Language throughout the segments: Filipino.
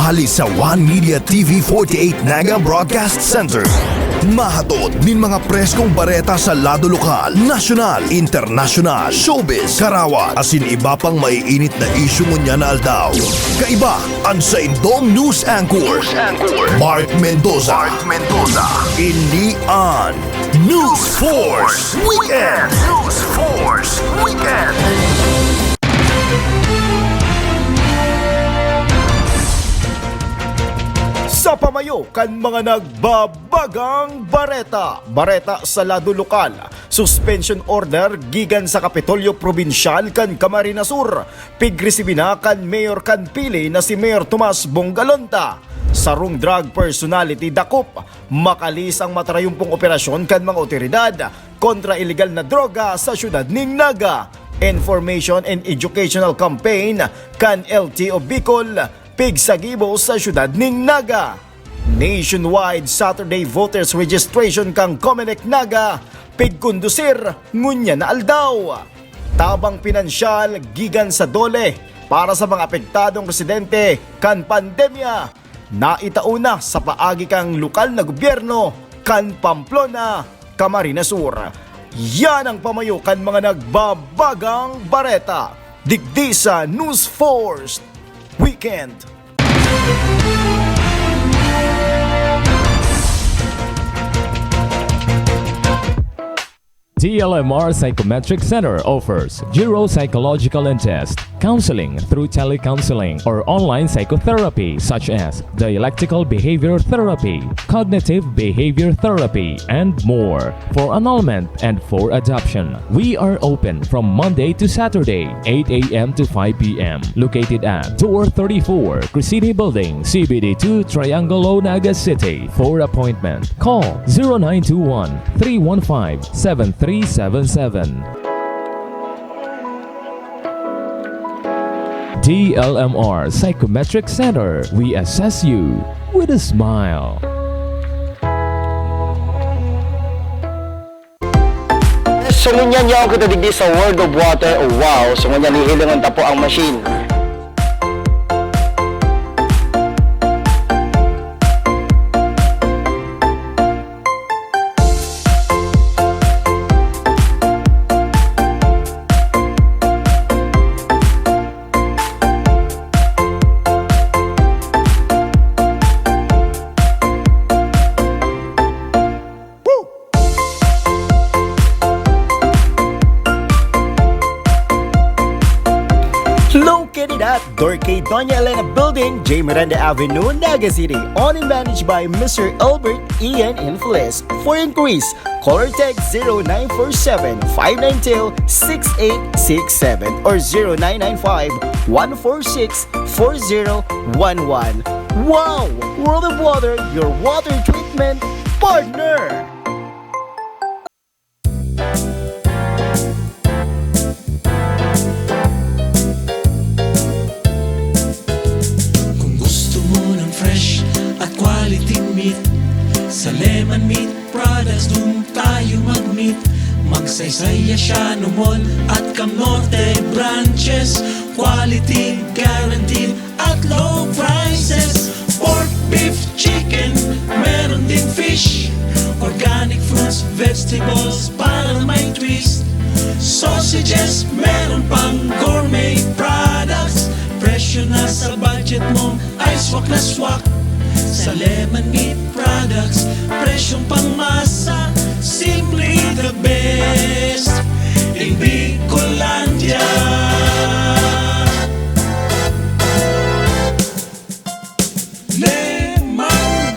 Ali sa One Media TV 48 Naga Broadcast Center. Mahatod nin mga preskong bareta sa lado lokal, nasyonal, internasyonal, showbiz, karawat, asin iba pang maiinit na isyu ngunya na aldaw. Kaiba ang sa Indong News Anchor, Mark Mendoza. Hindi an News Force Weekend. News Force Weekend. Sa pamayo kan mga nagbabagang bareta sa lado lokal, suspension order gigan sa Kapitolyo Probinsyal kan Camarines Sur, pigresibina kan Mayor kan pili na si Mayor Tomas Bongalonta. Sarong drug personality dakop, makalis ang matarayumpong operasyon kan mga otoridad kontra illegal na droga sa syudad ning Naga. Information and Educational Campaign kan LTO Bicol, pigsagibo sa syudad ning Naga. Nationwide Saturday Voters Registration kang Comelec Naga, pigkondusir ngunya na aldaw. Tabang pinansyal gigan sa dole para sa mga apektadong residente kan pandemya. Naitauna sa paagi kang lokal na gobyerno kan Pamplona, Camarines Sur. Yan ang pamayo kan mga nagbabagang bareta. Digdi sa News Force Weekend. DLMR Psychometric Center offers neuropsychological and test, counseling through telecounseling or online psychotherapy such as dialectical behavior therapy, cognitive behavior therapy, and more. For annulment and for adoption, we are open from Monday to Saturday, 8 a.m. to 5 p.m. Located at Door 34, Crescini Building, CBD2, Triangle, Naga City. For appointment, call 0921-315-7377. DLMR Psychometric Center. We assess you with a smile. Sungunyan niya ako kitadigdi sa World of Water. Oh wow, sungunyan nihilangan tapo ang machine. Located at Dorque Doña Elena Building, J. Miranda Avenue, Naga City. Owned and managed by Mr. Albert Ian Infelis. For inquiries, call or text 0947-592-6867 or 0995-146-4011. Wow! World of Water, your water treatment partner! Sa Lemon Meat Products dun tayo mag-meet. Magsaysaya siya no mall at Camote branches. Quality guaranteed at low prices. Pork, beef, chicken, meron din fish. Organic fruits, vegetables para may twist. Sausages, meron pang gourmet products. Presyo na sa budget mo ay swak na swak. Sa Lemon Meat Products, presyong pangmasa, simply the best in Bicolandia. Lemon.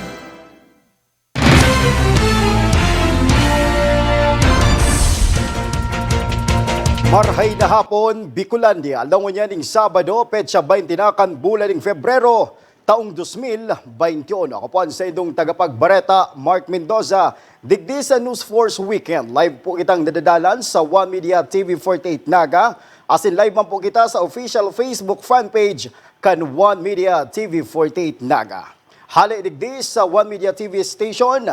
Marhay na hapon, Bicolandia. Alam mo niya ning Sabado, petsa 20 na kan bulan ng Febrero, taong 2021. Ako po ang sa idong tagapagbareta, Mark Mendoza. Digdi sa News Force Weekend. Live po kitang nadadalan sa One Media TV 48 Naga. Asin live man po kita sa official Facebook fanpage kan One Media TV 48 Naga. Hali digdi sa One Media TV station.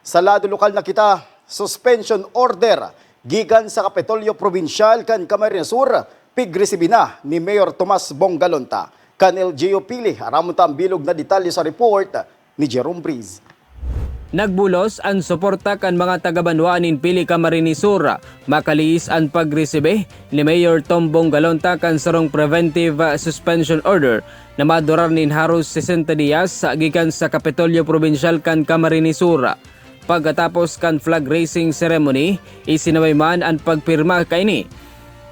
Sa lado lokal na kita, suspension order gikan sa Kapitolyo Probinsyal kan Camarines Sur, pigresibina ni Mayor Tomas Bongalonta. kan LGU Pili. Aramon ta ang bilog na detalye sa report ni Jerome Breeze. Nagbulos ang suporta kan mga taga-Banwaanin Pili Camarines Sur, makaliis ang pagresibe ni Mayor Tombong Galonta kan sarong preventive suspension order na madurar nin haros 60 días gikan sa Kapitolyo Provincial kan Camarines Sur. Pagkatapos kan flag raising ceremony, isinaway man ang pagpirma kaini.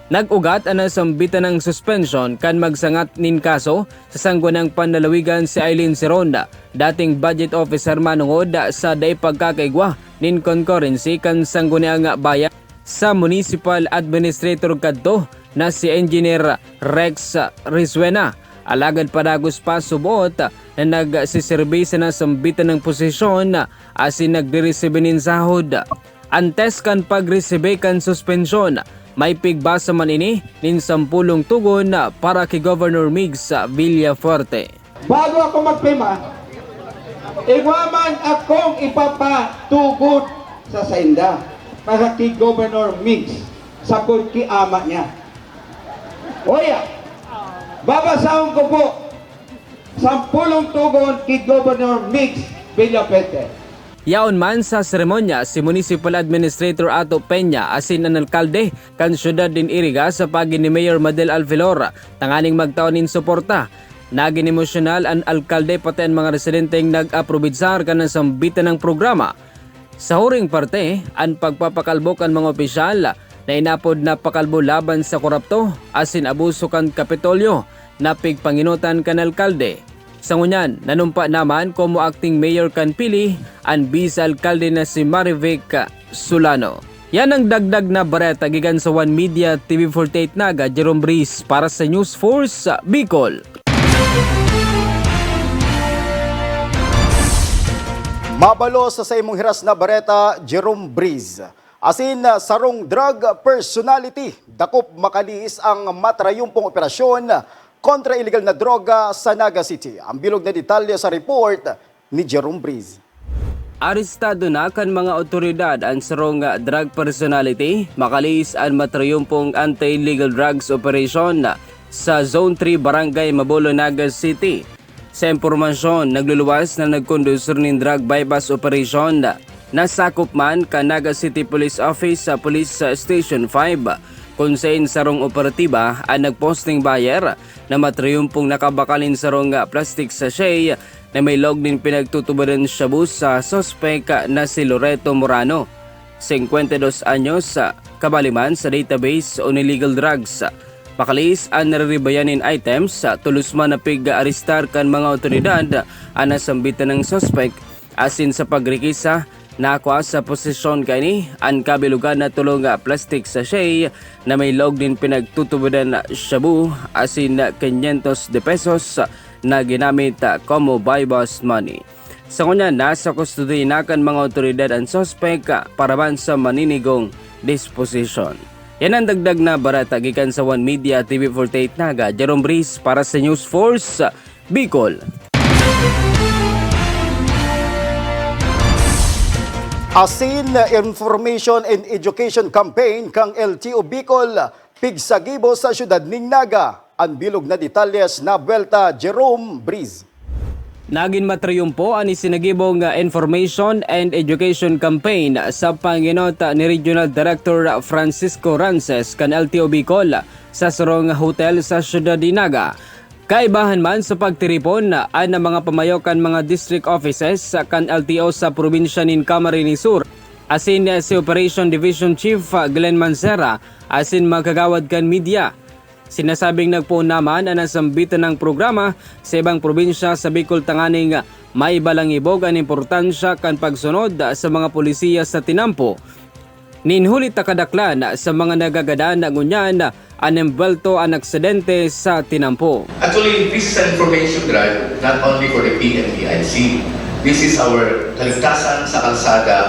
Nag-ugat ang nasambitan ng suspension kan magsangat nin kaso sa sanggunang panlalawigan si Eileen Seronda, dating budget officer manungod sa day pagkakaigwa nin concurrency kan sangguniang bayan sa municipal administrator kadto na si Engineer Rex Rizwena. Alagad padagos pa subot na nagsisirbisa na sambitan ng posisyon asin nagdireceive nin sahod. Antes kan pagresibe kan suspensyon, may pigbasa man ini nin 10 tugon para kay Governor Migs Villafuerte. Bago ako magpima, igwaman akong ipapatugod sa sainda para kay Governor Migs sa kurki ama niya. Oya, babasahon ko po 10 tugon kay Governor Migs Villafuerte. Yaon man sa seremonya si Municipal Administrator Ato Peña asin ang alkalde kan syudad din Iriga sa pagi ni Mayor Madel Alvilor tanganing magtaonin suporta. Naging emosyonal ang alkalde pati ang mga residenteng nag-aprobitsar kan ng sambitan ng programa. Sa huring parte, ang pagpapakalbo kan mga opisyal na inapod na pakalbo laban sa korupto asin abuso kan Kapitolyo na pigpanginutan kan alkalde. Sa ngunyan, nanumpa naman como acting mayor kan Pili ang vice alkalde na si Marivic Solano. Yan ang dagdag na bareta gikan sa One Media TV48 Naga, Jerome Breeze para sa News Force Bicol. Mabalo sa imong hiras na bareta, Jerome Breeze. Asin sarong drug personality, dakop makaliis ang matrayumpong operasyon kontra illegal na droga sa Naga City. Ang bilog na detalye sa report ni Jerome Breeze. Arestado na kan mga otoridad ang sarong drug personality, makaliis ang matrayumpong anti-illegal drugs operation sa Zone 3 Barangay Mabolo, Naga City. Sa impormasyon, nagluluwas na nagkondusor ng drug bypass operation nasakop man ka Naga City Police Office sa Police Station 5. Kung saan sarong operatiba ang nagposting buyer na matriyumpong nakabakalin sarong plastic sachet na may log din pinagtutubaran shabu sa sospek na si Loreto Morano, 52 anyos, kabaliman sa database on illegal drugs. Pakalis ang nariribayanin items, tulusman na pig-aristar kan mga otoridad ang nasambitan ng sospek asin sa pagrikisa. Nakuha sa posisyon kani ang kabilugan na tulong plastic sachet na may log din pinagtutubudan shabu asin 500 de pesos na ginamit como bypass money. Sa kunya nasa kustodiya na kan mga otoridad ang sospek para man sa maninigong disposition. Yan ang dagdag na barata gikan sa One Media TV48 Naga, Jerome Breeze para sa News Force Bicol. Asin Information and Education Campaign kang LTO Bicol pigsagibo sa syudad ning Naga. Ang bilog na detalyes na Vuelta, Jerome Breeze. Naging matriyumpo ang isinagibong Information and Education Campaign sa panginota ni Regional Director Francisco Rances kan LTO Bicol sa sarong hotel sa syudad ni Naga. Kaibahan man sa pagtiripon ang mga pamayokan mga district offices kan LTO sa probinsya nin Camarines Sur. Asin si Operation Division Chief Glenn Mancera asin magkagawad kan media. Sinasabing nagpuon naman ang nasambitan ng programa sa ibang probinsya sa Bicol tanganing may balangibog ang importansya kan pagsunod sa mga polisiya sa tinampo. Ninhulit takadaklan sa mga nagagadaan na ngunyan ang embelto ang aksidente sa tinampo. Actually, this is an information drive not only for the PNPIC. This is our kaligtasan sa kalsada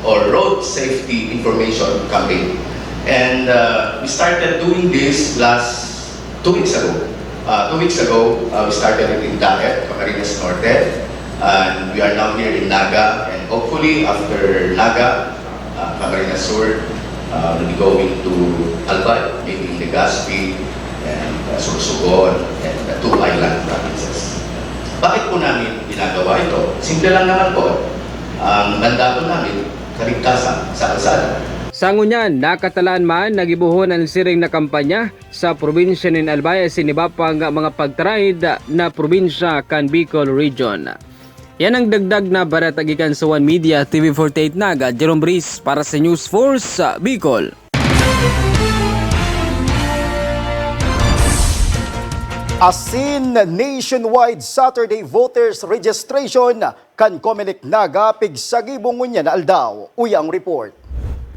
or road safety information campaign. And we started doing this last 2 weeks ago. 2 weeks ago, we started it in Daet, Camarines Norte. And we are now here in Naga. And hopefully, after Naga, Camarines Sur, we'll be going to Albay, maybe in Legazpi, and Sorsogon, and the 2 island provinces. Bakit po namin ginagawa ito? Simple lang naman po. Ang mandato namin, kaligtasan sa kalsada. Sa ngunyan, nakatalaan man nagibuhon ang siring na kampanya sa probinsya ng Albay sinibapang mga pagtraid na probinsya kan Bicol Region. Yan ang dagdag na barata gikan sa One Media TV48 Naga, Jerome Briz para sa News Force Bicol. Asin nationwide Saturday voters registration kan Comelec Naga pigsagibong ngunya na aldaw. Uyang report.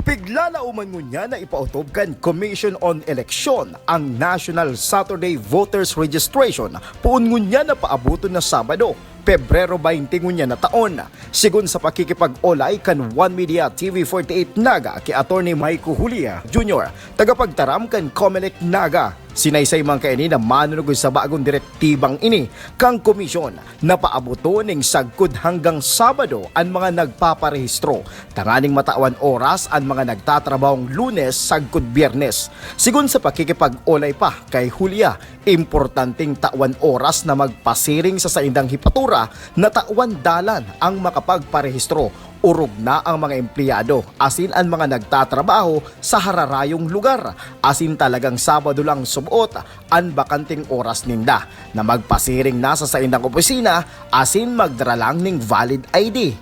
Piglala uman ngunya na ipautob kan Commission on Election ang National Saturday Voters Registration puun ngunya na paabuton na Sabado, Pebrero 20 ngunya na taon. Sigun sa pakikipag-olay kan One Media TV48 Naga kay Attorney Mike Julia Jr. tagapagtaram kan Comelec Naga. Sinaysay man kaini na manunugod sa bagong direktibang ini kang komisyon na paabuto ning sagkod hanggang Sabado ang mga nagpaparehistro. Tanganing matawan oras ang mga nagtatrabahong Lunes sagkod Biyernes. Sigun sa pakikipag-olay pa kay Julia, importanteng tawan oras na magpasiring sa saindang hipatura na tawan dalan ang makapagparehistro. Urog na ang mga empleyado, asin ang mga nagtatrabaho sa hararayong lugar, asin talagang Sabado lang subuot ang bakanting oras ninda na magpasiring na sa saindang opisina, asin magdara lang ning valid ID.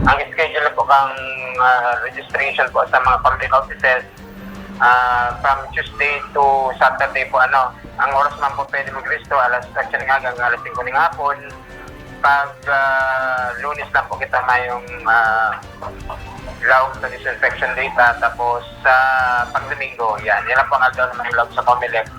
Ang schedule po kang registration po sa mga public offices from Tuesday to Saturday po ang oras man po pwede mag-register alas 8 ng hanggang alas 5 ng hapon. Pag Lunes lang po kita mayong log sa disinfection data, tapos sa pag-Domingo, yan lang po ang aldaw na may log sa Comelec.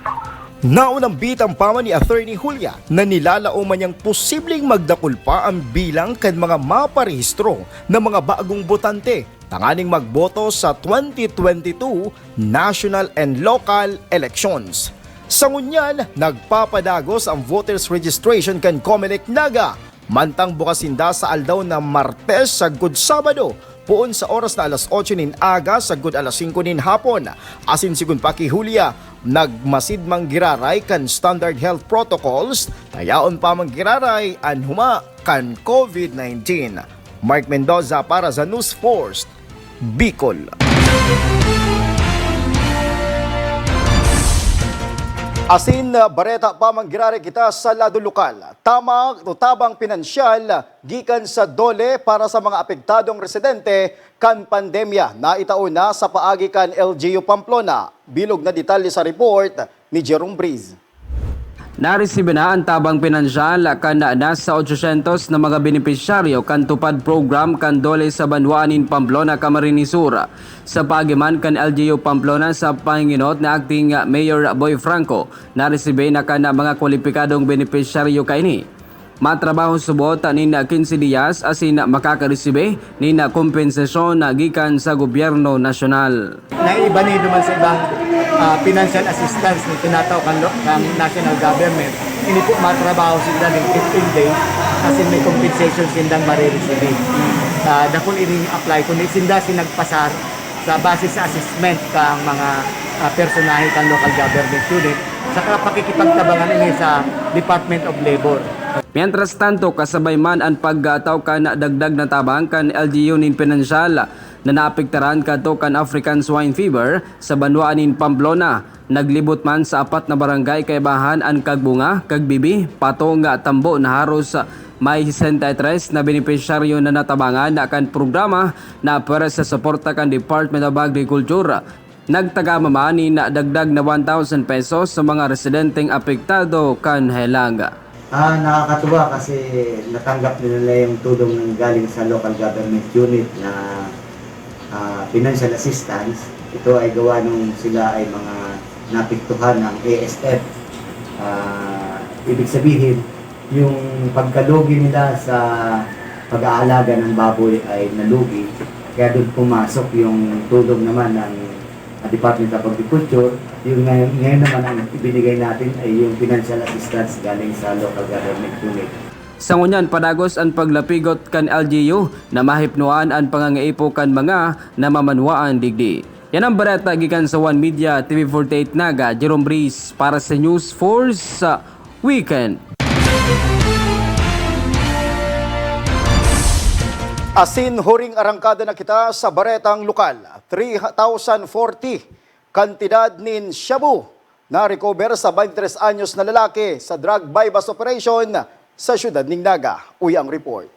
Naunang bitang pama ni Attorney Julia na nilalao man niyang posibleng magdakul pa ang bilang kan mga maparehistro ng mga bagong botante tanganing magboto sa 2022 national and local elections. Sa ngunyan, nagpapadagos ang voters registration kan Comelec Naga. Mantang bukasinda sa aldaw na Martes sagud Sabado, puon sa oras na alas 8 nin aga sagud alas 5 nin hapon. Asin sigun pa kay Julia, nagmasid mang giraray kan standard health protocols, tayaon pa mang giraray an huma kan COVID-19. Mark Mendoza para sa News Force, Bicol. Asin bareta pa manggirari kita sa lado lokal. Tabang pinansyal gikan sa dole para sa mga apektadong residente kan pandemya na itaon na sa paagi kan LGU Pamplona. Bilog na detalye sa report ni Jerome Briz. Naresibe na ang tabang pinansyal kan nasa 800 na mga benepisyaryo kan tupad program kan dole sa Banwaanin Pamplona, Camarines Sur. Sa pagiman kan LGU Pamplona sa panginot na acting Mayor Boy Franco, naresibe na kan mga kwalipikadong benepisyaryo kaini. Matrabaho subot ni na 15 días asin makakaresibe ni na kompensasyon na gikan sa gobyerno nasyonal. Naiba ni naman sa ibang financial assistance na tinatawag ng national government. Hindi po matrabaho sila ng 15 days kasi may compensation sindang marireceive. Dahil ini-apply kundi sinda sinagpasar sa basis sa assessment kang mga personahe kang local government unit sa pakikipagtabangan ini sa Department of Labor. Mientras tanto, kasabay man ang pagtaw kan dagdag na tabang kan LGU nin pinansyal na naapektaran kadto kan African Swine Fever sa Banwaanin Pamplona. Naglibot man sa 4 na barangay kay bahan ang kagbunga, kagbibi, patong tambo na haros may 63 na benepisyaryo na natabangan na kan programa na para sa suporta kan Department of Agriculture. Nagtagama man ni na dagdag na 1,000 pesos sa mga residenteng apektado kan Helanga. Nakakatuwa kasi natanggap nila yung tulong ng galing sa local government unit na financial assistance. Ito ay gawa nung sila ay mga napiktuhan ng ASF. Ibig sabihin, yung pagkalugi nila sa pag-aalaga ng baboy ay nalugi. Kaya doon pumasok yung tulong naman ng Department of Agriculture. Yung ngayon naman ang ibinigay natin ay yung financial assistance galing sa local government unit. Sa ngunyan, padagos ang paglapigot kan LGU na mahipnuan ang pangangaipo kan mga namamanwaan digdi. Yan ang bareta gikan sa One Media TV48 Naga, Jerome Breeze para sa News Force Weekend. Asin huring arangkada na kita sa baretang lokal. 3,040 kantidad nin shabu na recover sa 23 anyos na lalaki sa drug bypass operation sa siyudad ng Naga. Uy ang report.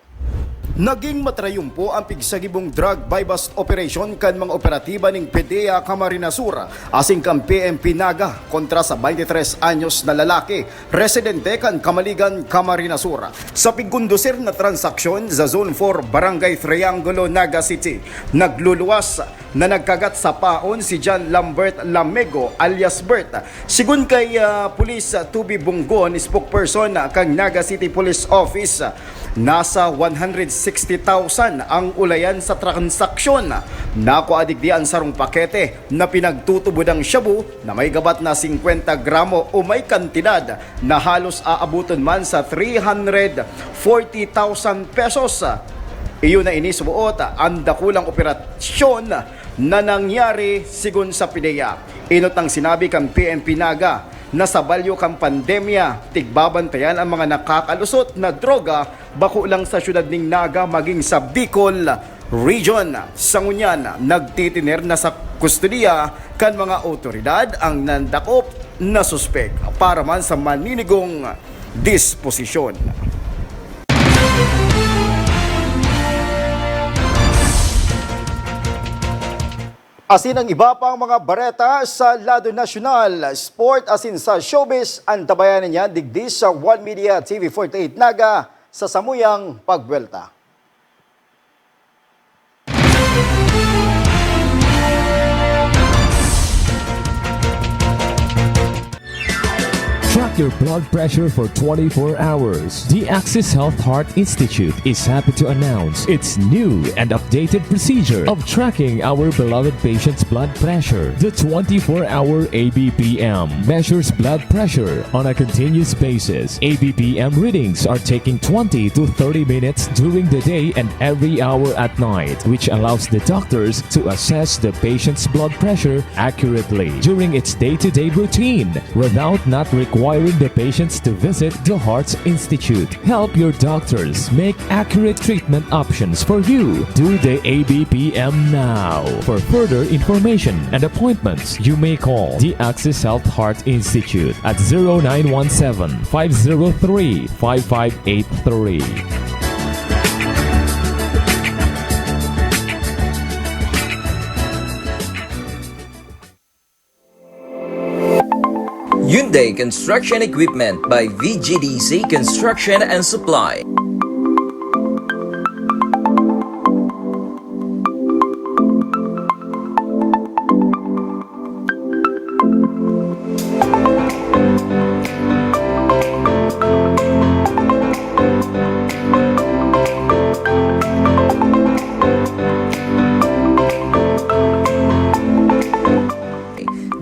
Naging matrayumpo ang pigsagibong drug bypass operation kan mga operatiba ng PDEA Camarines Sur asing kan PNP Naga kontra sa 23 anyos na lalaki residente kan Kamaligan, Camarines Sur. Sa pigkondusir na transaksyon sa Zone 4 Barangay Triangulo, Naga City, nagluluwas na nagkagat sa paon si John Lambert Lamego alias Bert. Sigun kay Police Tubi Bunggon, spokesperson kang Naga City Police Office, nasa 160,000 ang ulayan sa transaksyon. Nakuadigdian sarong pakete na pinagtutubod ang shabu na may gabat na 50 gramo o may kantidad na halos aabuton man sa 340,000 pesos. Iyon na inisubuot ang dakulang operasyon na nangyari sigun sa PDEA. Inot ang sinabi kang PNP Naga na sa balyo kang pandemya, tigbabantayan ang mga nakakalusot na droga bako lang sa syudad ng Naga maging sa Bicol Region. Sa ngunyan, nagtitiner na sa kustudiya kan mga otoridad ang nandakop na suspek para man sa maninigong disposisyon. Asin ang iba pang mga bareta sa lado nasyonal, sport asin sa showbiz, ang tabayanan niya digdi sa One Media TV48 Naga sa Samuyang Pagbuelta. Track your blood pressure for 24 hours. The Axis Health Heart Institute is happy to announce its new and updated procedure of tracking our beloved patient's blood pressure. The 24-hour ABPM measures blood pressure on a continuous basis. ABPM readings are taken 20 to 30 minutes during the day and every hour at night, which allows the doctors to assess the patient's blood pressure accurately during its day-to-day routine without not requiring the patients to visit the Heart Institute. Help your doctors make accurate treatment options for you. Do the ABPM now. For further information and appointments, you may call the Axis Health Heart Institute at 0917-503-5583. Hyundai Construction Equipment by VGDC Construction and Supply.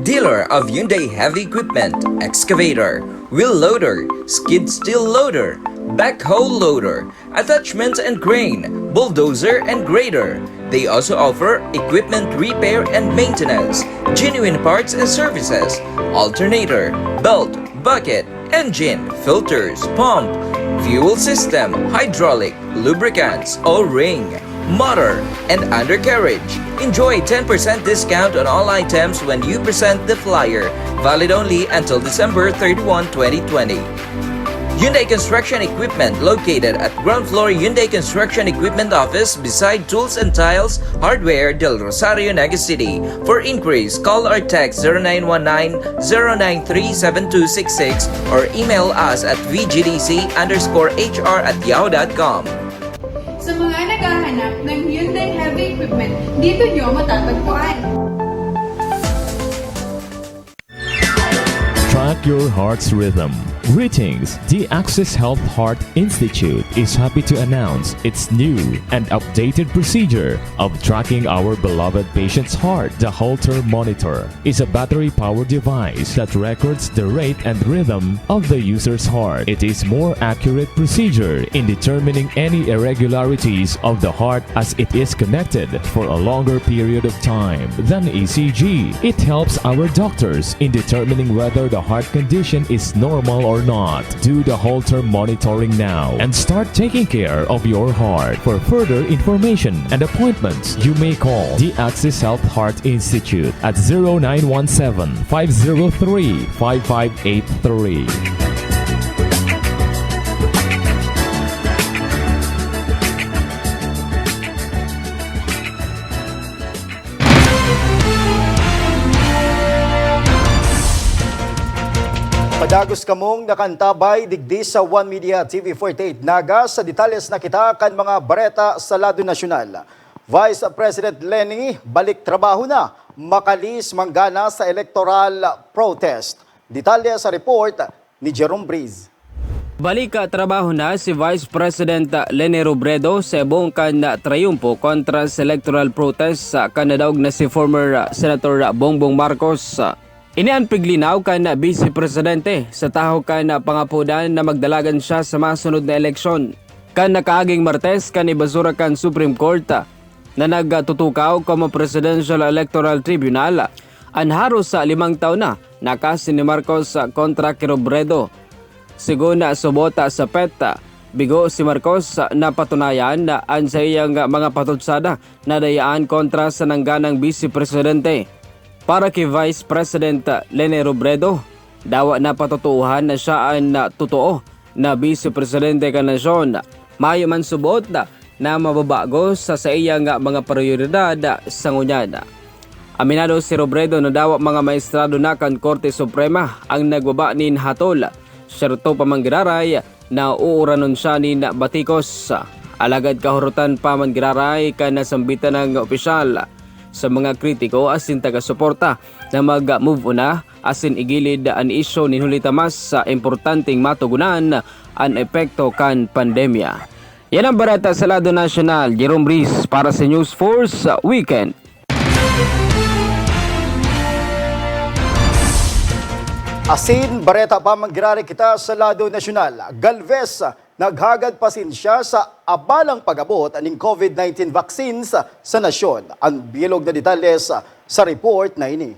Dealer of Hyundai Heavy Equipment, Excavator, Wheel Loader, Skid Steel Loader, Backhoe Loader, Attachments and Crane, Bulldozer and Grader. They also offer equipment repair and maintenance, genuine parts and services, alternator, belt, bucket, engine, filters, pump, fuel system, hydraulic, lubricants, O-ring, motor, and undercarriage. Enjoy 10% discount on all items when you present the flyer. Valid only until December 31, 2020. Hyundai Construction Equipment located at ground floor Hyundai Construction Equipment Office beside Tools and Tiles Hardware Del Rosario, Naga City. For inquiries, call or text 0919-093-7266 or email us at vgdc_hr@yahoo.com. Sa mga naghahanap ng Hyundai Heavy Equipment, dito nyo matatagpuan. Track your heart's rhythm. Greetings! The Access Health Heart Institute is happy to announce its new and updated procedure of tracking our beloved patient's heart. The Holter Monitor is a battery-powered device that records the rate and rhythm of the user's heart. It is more accurate procedure in determining any irregularities of the heart as it is connected for a longer period of time than ECG. It helps our doctors in determining whether the heart condition is normal or not. Do the Holter monitoring now and start taking care of your heart. For further information and appointments, you may call the Access Health Heart Institute at 0917-503-5583. Padagos kamong nakantabay digdi sa One Media TV48 naga sa detalles na kita kan mga bareta sa lado nasyonal. Vice President Leni balik trabaho na, makalis manggana sa electoral protest. Detalye sa report ni Jerome Breeze. Balik trabaho na si Vice President Leni Robredo sa bongkan na trayumpo kontra sa electoral protest sa kanadaog na si former Senator Bongbong Marcos. Inian piglinaw kan Vice Presidente sa taho kan pangapudan na magdalagan siya sa masunod na eleksyon. Kan nakaaging Martes kan ibasura kan Supreme Court na nagtutukaw como Presidential Electoral Tribunal ang haros sa 5 taon na nakasin ni Marcos kontra kay Robredo. Sigun subota sa PET, bigo si Marcos na patunayan na ang sa iyang mga patutsada na dayaan kontra sa nangganang Vice Presidente. Para kay Vice President Leni Robredo, dawa na patutuhan na siya ang totoo na Vice Presidente ka nasyon. Mayo man subot na mababago sa iyang mga prioridad sa ngunyan. Aminado si Robredo na dawa mga maestrado na kan Korte Suprema ang nagbaba nin hatol. Siyerto pamanggiraray na uuranon siya nin batikos. Alagad kahurutan pamanggiraray ka nasambitan ng opisyal. Sa mga kritiko asin taga-suporta na mag-move na asin igilid ang isyo ni Hulitamas sa importanteng matugunan ang epekto kan pandemya. Yan ang barata sa lado nasyonal. Jerome Breeze para sa News Force Weekend. Asin, bareta pa manggirari kita sa lado nasyonal. Galvez, naghagad pasensya sa abalang pag-abot aning COVID-19 vaccines sa nasyon. Ang bilog na detalles sa report na ini.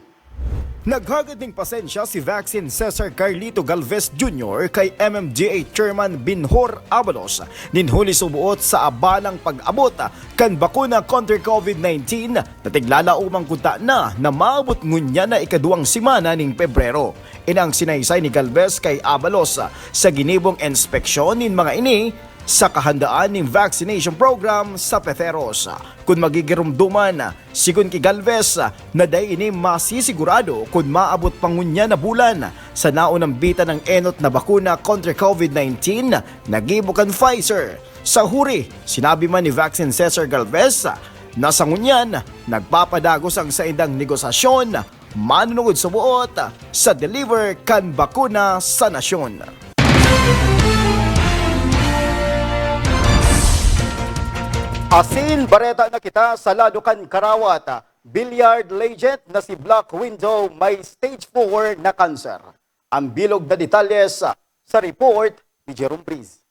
Naghagad ng pasensya si Vaccine Cesar Carlito Galvez Jr. kay MMDA Chairman Binhor Abalos ninhuli subuot sa abalang pag-abot kan bakuna kontra COVID-19 na tiglala umang kunta na maabot ngunya na ikaduang simana ning Pebrero. Inang sinaysay ni Galvez kay Abalos sa ginibong inspeksyon nin mga ini sa kahandaan ng vaccination program sa Peteros. Kung magigirumduman, sigun kay Galvez na day ini masisigurado kung maabot pangunya na bulan sa naunang bita ng enot na bakuna kontra COVID-19 na gibukan Pfizer. Sa huri, sinabi man ni Vaccine Cesar Galvez na sa ngunyan nagpapadagos ang sa indang negosasyon manunugod sa buot sa deliver kan bakuna sa nasyon. Asin, bareta na kita sa Ladukan, Karawat. Billiard legend na si Black Widow may stage 4 na cancer. Ang bilog na detalles sa report ni Jerome Breeze.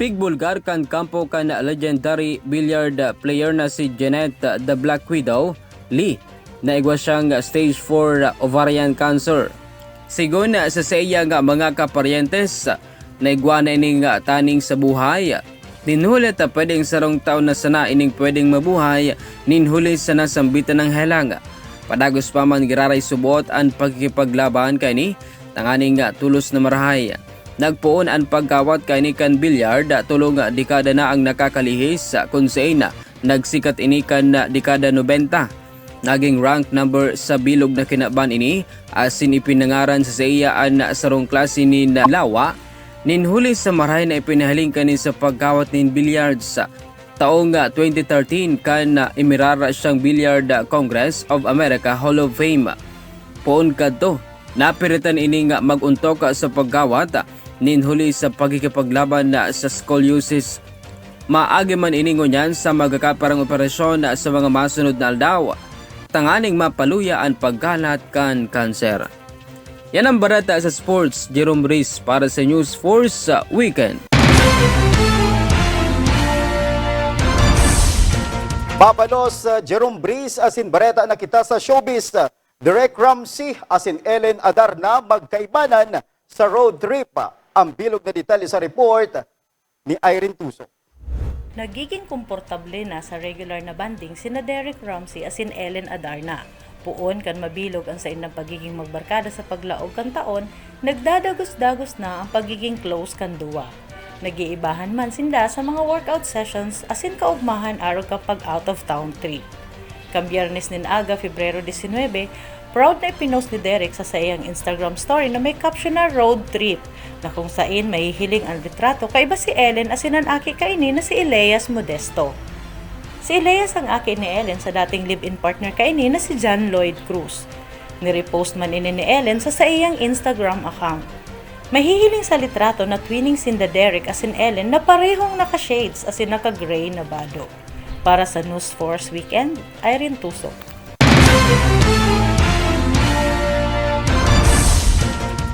Pigbulgar kan kampo kan legendary billiard player na si Jeanette the Black Widow Lee na igwa siyang stage 4 ovarian cancer. Sigun sa iyang mga kaparyentes na igwa na ining taning sa buhay. Ninhuli ta pwedeng sarong taon na sana ining pwedeng mabuhay, ninhuli sa nasambitan ng helang. Padagos pa man giraray subot ang pagkipaglaban kay ni, tanganing tulos na marahay. Nagpuon ang pagkawat kay ni kan bilyard, tulong dekada na ang nakakalihis kung saan nagsikat ini kan dekada 90. Naging rank number sa bilog na kinaban ini, asin ipinangaran sa iya ang sarong klase ni Lawa. Ninhuli sa marahay na ipinahaling kanin sa pagkawat nin billiards sa taong 2013 kan imirara siyang Billiard Congress of America Hall of Fame. Poon kadto Napiritan ini nga maguntok sa paggawat ninhuli sa pagkikipaglaban sa scoliosis. Maagi man ini ngunyan sa magakaparang operasyon sa mga masunod na aldaw, tanganing mapaluya ang paggalat kan kanser. Yan ang barata sa sports. Jerome Reis para sa News Force Weekend. Babalos, Jerome Breeze asin Bareta na kita sa showbiz. Direk Ramsey asin Ellen Adarna magkaibanan sa road trip. Ang bilog na detalye sa report ni Irene Tuso. Nagiging komportable na sa regular na banding sina Derek Ramsey asin Ellen Adarna. Puon kan mabilog ang sain ng pagiging magbarkada sa paglaog kan taon, nagdadagos-dagos na ang pagiging close kan duwa. Nagiibahan man sinda sa mga workout sessions asin kaugmahan araw kapag out of town trip. Kambiyernes nin aga, Febrero 19, proud na ipinost ni Derek sa sayang Instagram story na may caption na road trip na kung sain mahihiling ang litrato kaiba si Ellen asin ang aki kaini na si Elias Modesto. Si Elias ang aki ni Ellen sa dating live-in partner kaini na si John Lloyd Cruz. Nirepost man ini ni Ellen sa sayang Instagram account. Mahihiling sa litrato na twinning sinda Derek asin Ellen na parehong naka-shades asin naka-gray na bado. Para sa News Force Weekend, Irene Tuso.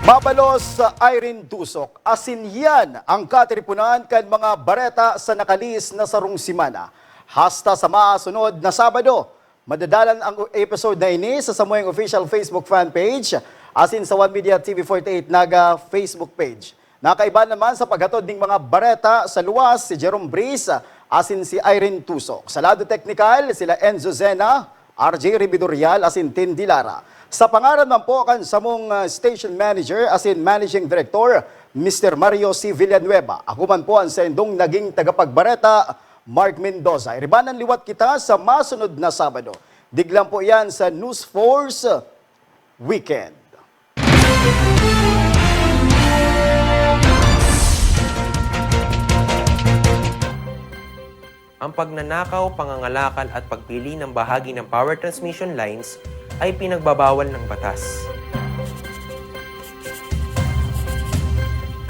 Mabalos sa Irene Tusok, asin yan ang katripunan kan mga bareta sa nakalis na sarong simana. Hasta sa masunod na Sabado, madadalan ang episode na ini sa samueng official Facebook fan page, asin sa One Media TV48 naga Facebook page. Nakaiba naman sa paghatod ng mga bareta sa luwas si Jerome Breeze, asin si Irene Tusok. Sa lado technical, sila Enzo Zena, RJ Ribidorial, asin Tin Dilara. Sa pangalan man po kan samong station manager, asin managing director, Mr. Mario C. Villanueva. Ako man po ang sendong naging tagapagbareta, Mark Mendoza. Iribanan liwat kita sa masunod na Sabado. Diglang po yan sa News Force Weekend. Ang pagnanakaw, pangangalakal at pagpili ng bahagi ng power transmission lines ay pinagbabawal ng batas.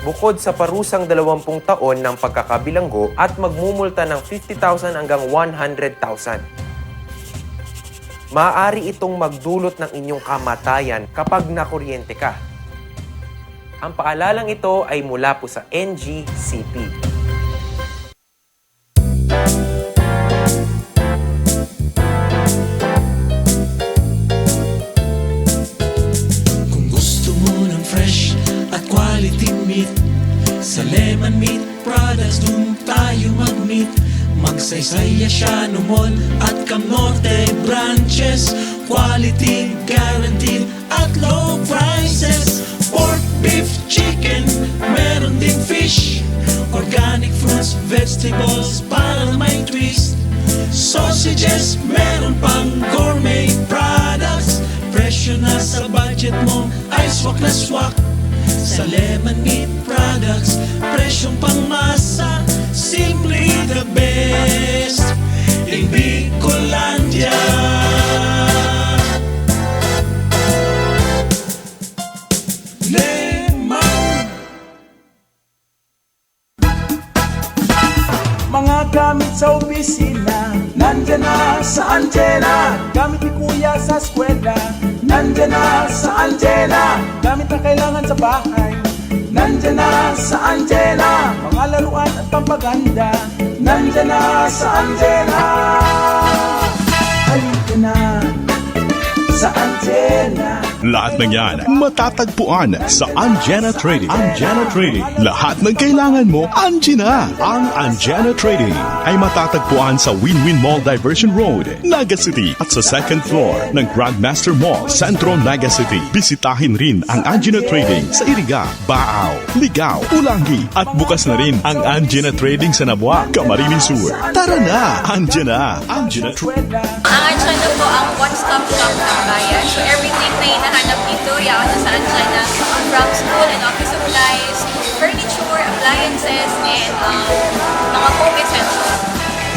Bukod sa parusang 20 taon ng pagkakabilanggo at magmumulta ng 50,000 hanggang 100,000. Maaari itong magdulot ng inyong kamatayan kapag nakuryente ka. Ang paalalang ito ay mula po sa NGCP. Sa Lemon Meat Products, dun tayo mag-meet. Magsaysaya siya no mall at Camnorte branches. Quality guaranteed at low prices. Pork, beef, chicken, meron din fish. Organic fruits, vegetables, para may twist. Sausages, meron pang gourmet products. Presyo na sa budget mo, ay swak na swak. Sa Lemon Meat Products, presyong pangmasa, simply the best in Bicolandia. Lemon. Mga gamit sa opisina, nandyan na sa Angela. Gamit ni Kuya sa eskwela, nandyan na sa Angela. Gamit na kailangan sa bahay, nandyan na sa Angela. Mga laruan at pampaganda, nandyan na sa Angela. Halika na sa Angela. Lahat ng yan matatagpuan sa Anjena Trading. Anjena Trading. Lahat ng kailangan mo, andyan na. Ang Anjena Trading ay matatagpuan sa Win-Win Mall Diversion Road, Naga City at sa second floor ng Grandmaster Mall, Centro Naga City. Bisitahin rin ang Anjena Trading sa Iriga, Baaw, Ligao, Ulangi at bukas na rin ang Anjena Trading sa Nabua, Camarines Sur. Tara na, andyan na. Anjena Trading. Ang Anjena po ang one-stop shop ng bayan. So everything na hinahanap dito, yaon na sa Anjena. From school and office supplies, furniture, appliances, and mga home essentials.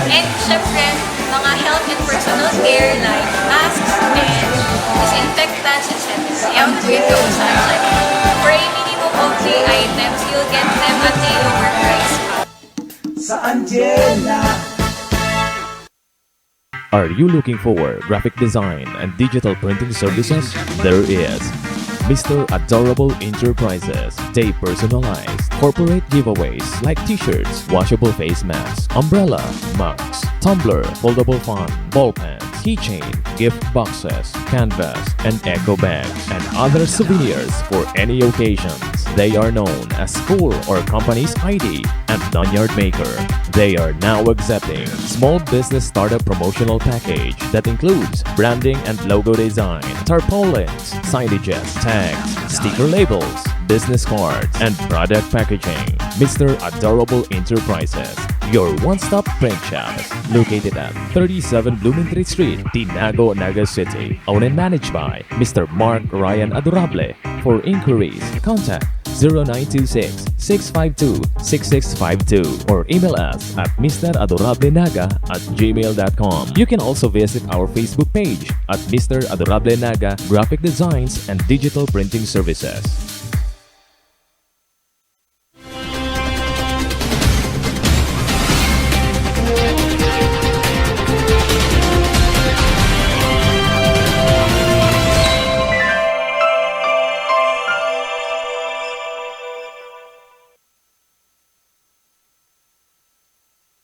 And syempre, mga health and personal care like masks and disinfectant finance, etc. Yaon po yung kausan. Like, for a minimum of 3 items, you'll get them at a lower price. Sa Angela. Are you looking for graphic design and digital printing services? There is Mr. Adorable Enterprises. They personalize corporate giveaways like t-shirts, washable face masks, umbrella, mugs, tumbler, foldable fan, ball pens, keychain, gift boxes, canvas, and eco bags, and other souvenirs for any occasions. They are known as school or company's ID and lanyard maker. They are now accepting small business startup promotional package that includes branding and logo design, tarpaulins, signages, tags, sticker labels, business cards, and product packaging. Mr. Adorable Enterprises, your one-stop print shop, located at 37 Blumentritt Street, Tinago, Naga City. Owned and managed by Mr. Mark Ryan Adorable. For inquiries, contact 0926-652-6652 or email us at mradorablenaga@gmail.com. You can also visit our Facebook page at Mr. Adorable Naga Graphic Designs and Digital Printing Services.